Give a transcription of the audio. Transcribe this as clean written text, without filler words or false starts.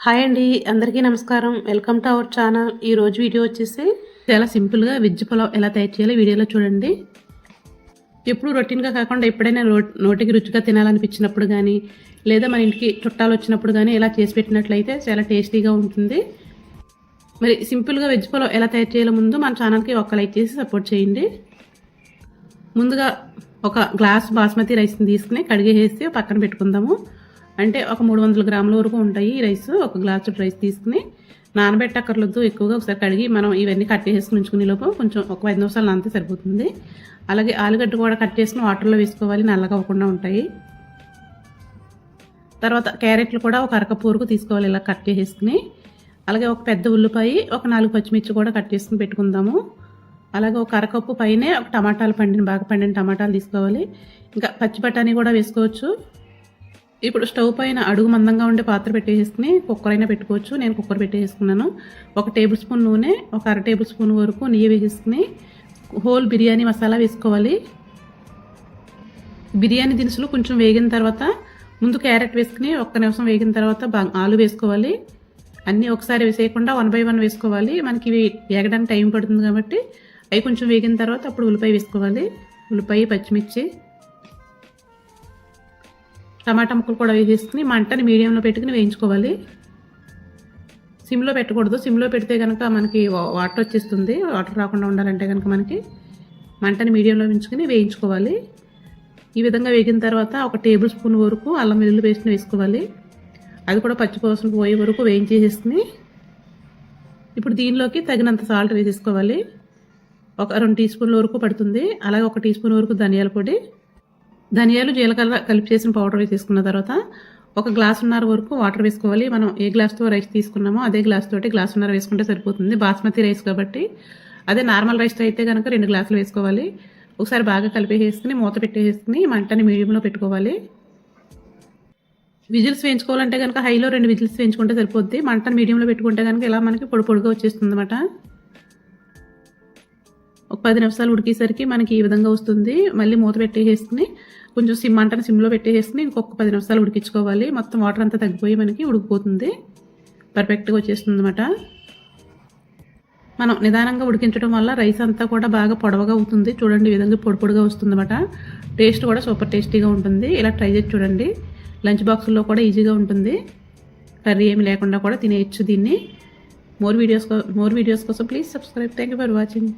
Hi అండి, అందరికీ నమస్కారం. Welcome to our channel. ఈరోజు వీడియో వచ్చేసి చాలా సింపుల్గా వెజ్ పులావ్ ఎలా తయారు చేయాలో వీడియోలో చూడండి. ఎప్పుడు రొటీన్గా కాకుండా ఎప్పుడైనా నోటికి రుచిగా తినాలనిపించినప్పుడు కానీ, లేదా మన ఇంటికి చుట్టాలు వచ్చినప్పుడు కానీ ఇలా చేసి పెట్టినట్లయితే చాలా టేస్టీగా ఉంటుంది. మరి సింపుల్గా వెజ్ పులావ్ ఎలా తయారు చేయాలో ముందు మన ఛానల్కి ఒక లైక్ చేసి సపోర్ట్ చేయండి. ముందుగా ఒక గ్లాస్ బాస్మతి రైస్ని తీసుకుని కడిగేసి పక్కన పెట్టుకుందాము. అంటే ఒక 300 గ్రాముల వరకు ఉంటాయి ఈ రైస్. ఒక గ్లాసు రైస్ తీసుకుని నానబెట్టక్కర్లేదు, ఎక్కువగా ఒకసారి కడిగి మనం ఇవన్నీ కట్ చేసుకుని ఉంచుకునే లోపు కొంచెం ఒక 5 నిమిషాలు నానితే సరిపోతుంది. అలాగే ఆలుగడ్డ కూడా కట్ చేసుకుని వాటర్లో వేసుకోవాలి, నల్లగా అవ్వకుండా ఉంటాయి. తర్వాత క్యారెట్లు కూడా ఒక అరకప్పు వరకు తీసుకోవాలి ఇలా కట్ చేసుకుని. అలాగే ఒక పెద్ద ఉల్లిపాయ, ఒక 4 పచ్చిమిర్చి కూడా కట్ చేసుకుని పెట్టుకుందాము. అలాగే ఒక అరకప్పు పైనే ఒక టమాటాలు బాగా పండిన టమాటాలు తీసుకోవాలి. ఇంకా పచ్చి బఠానీ కూడా వేసుకోవచ్చు. ఇప్పుడు స్టవ్ పైన అడుగు మందంగా ఉండే పాత్ర పెట్టేసుకుని కుక్కర్ అయినా పెట్టుకోవచ్చు. నేను కుక్కర్ పెట్టేసుకున్నాను. 1 టేబుల్ స్పూన్ నూనె, ఒక 1/2 టేబుల్ స్పూన్ వరకు నెయ్యి వేసుకుని హోల్ బిర్యానీ మసాలా వేసుకోవాలి. బిర్యానీ దినుసులు కొంచెం వేగిన తర్వాత ముందు క్యారెట్ వేసుకుని 1 నిమిషం వేగిన తర్వాత ఆలు వేసుకోవాలి. అన్నీ ఒకసారి వేసేయకుండా 1 by 1 వేసుకోవాలి. మనకి ఇవి వేగడానికి టైం పడుతుంది కాబట్టి అవి కొంచెం వేగిన తర్వాత అప్పుడు ఉల్లిపాయ వేసుకోవాలి. ఉల్లిపాయ, పచ్చిమిర్చి, టమాటా ముక్కలు కూడా వేసేసుకుని మంటని మీడియంలో పెట్టుకుని వేయించుకోవాలి. సిమ్లో పెట్టకూడదు. సిమ్లో పెడితే కనుక మనకి వాటర్ వచ్చేస్తుంది. వాటర్ రాకుండా ఉండాలంటే కనుక మనకి మంటని మీడియంలో ఉంచుకుని వేయించుకోవాలి. ఈ విధంగా వేగిన తర్వాత 1 టేబుల్ స్పూన్ వరకు అల్లం వెల్లుల్లి పేస్ట్ని వేసుకోవాలి. అది కూడా పచ్చిపోసం పోయే వరకు వేయించేసుకుని ఇప్పుడు దీనిలోకి తగినంత సాల్ట్ వేసేసుకోవాలి. ఒక 2 టీ స్పూన్ల వరకు పడుతుంది. అలాగే 1 టీ స్పూన్ వరకు ధనియాల పొడి, ధనియాలు, జీలకర్ర కలిపి చేసిన పౌడర్ వేసేసుకున్న తర్వాత 1 గ్లాసున్నర వరకు వాటర్ వేసుకోవాలి. మనం ఏ గ్లాస్తో రైస్ తీసుకున్నామో అదే గ్లాస్ తోటి గ్లాసున్నర వేసుకుంటే సరిపోతుంది. బాస్మతి రైస్ కాబట్టి. అదే నార్మల్ రైస్ అయితే కనుక 2 గ్లాసులు వేసుకోవాలి. ఒకసారి బాగా కలిపేసుకుని మూత పెట్టేసుకుని మంటని మీడియంలో పెట్టుకోవాలి. విజిల్స్ వేయించుకోవాలంటే కనుక హైలో 2 విజిల్స్ వేయించుకుంటే సరిపోద్ది. మంటని మీడియంలో పెట్టుకుంటే కనుక ఇలా మనకి పొడి పొడిగా వచ్చేస్తుంది అన్నమాట. ఒక 10 నిమిషాలు ఉడికేసరికి మనకి ఈ విధంగా వస్తుంది. మళ్ళీ మూత పెట్టేసుకుని కొంచెం మంటను సిమ్లో పెట్టేసుకుని ఇంకొక 10 నిమిషాలు ఉడికించుకోవాలి. మొత్తం వాటర్ అంతా తగ్గిపోయి మనకి ఉడికిపోతుంది. పర్ఫెక్ట్గా వచ్చేస్తుంది అన్నమాట. మనం నిదానంగా ఉడికించడం వల్ల రైస్ అంతా కూడా బాగా పొడవగా అవుతుంది. చూడండి, ఈ విధంగా పొడి పొడిగా వస్తుంది అన్నమాట. టేస్ట్ కూడా సూపర్ టేస్టీగా ఉంటుంది. ఇలా ట్రై చేసి చూడండి. లంచ్ బాక్సుల్లో కూడా ఈజీగా ఉంటుంది. కర్రీ ఏమి లేకుండా కూడా తినేయచ్చు దీన్ని. మోర్ వీడియోస్ కోసం please subscribe. Thank you for watching.